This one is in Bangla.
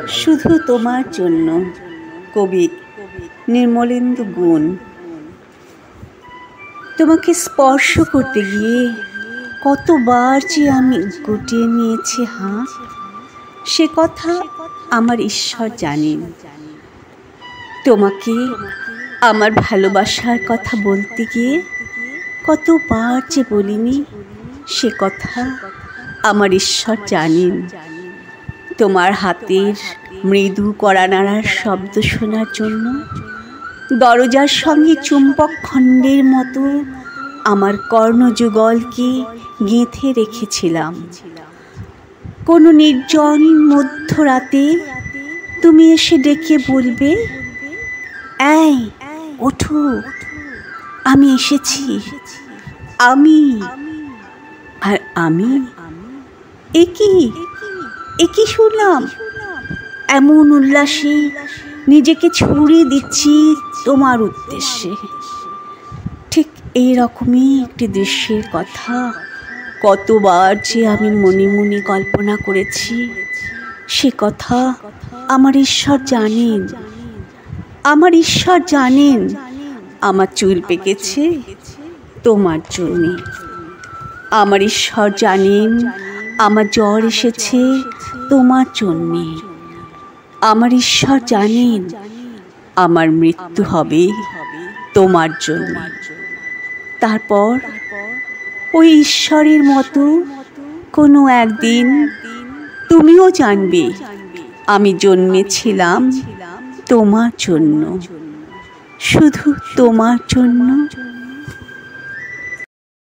শুধু তোমার জন্য। কবি নির্মলেন্দু গুণ। তোমাকে স্পর্শ করতে গিয়ে কতবার যে আমি গুটিয়ে নিয়েছি হাত, সে কথা আমার ঈশ্বর জানেন। তোমাকে আমার ভালোবাসার কথা বলতে গিয়ে কতবার যে বলিনি, সে কথা আমার ঈশ্বর জানেন। তোমার হাতের মৃদু কড়া নাড়ার শব্দ শোনার জন্য দরজার সঙ্গে চুম্বক খণ্ডের মতো আমার কর্ণযুগলকে গেঁথে রেখেছিলাম। কোনো নির্জন মধ্যরাতে তুমি এসে ডেকে বলবে, এই ওঠো, আমি এসেছি। আর আমি একি শুনলাম, এমন উল্লাসে নিজেকে ছড়িয়ে দিচ্ছি তোমার উদ্দেশ্যে। ঠিক এই রকমই একটি দৃশ্যের কথা কতবার যে আমি মনে মনে কল্পনা করেছি, সে কথা আমার ঈশ্বর জানেন। আমার ঈশ্বর জানেন আমার চুল পেকেছে তোমার জন্যে। আমার ঈশ্বর জানেন আমার জ্বর এসেছে তোমার জন্যে। আমার ঈশ্বর জানেন আমার মৃত্যু হবে তোমার জন্য। তারপর ওই ঈশ্বরের মতো কোনো একদিন তুমিও জানবে আমি জন্মেছিলাম তোমার জন্য, শুধু তোমার জন্য।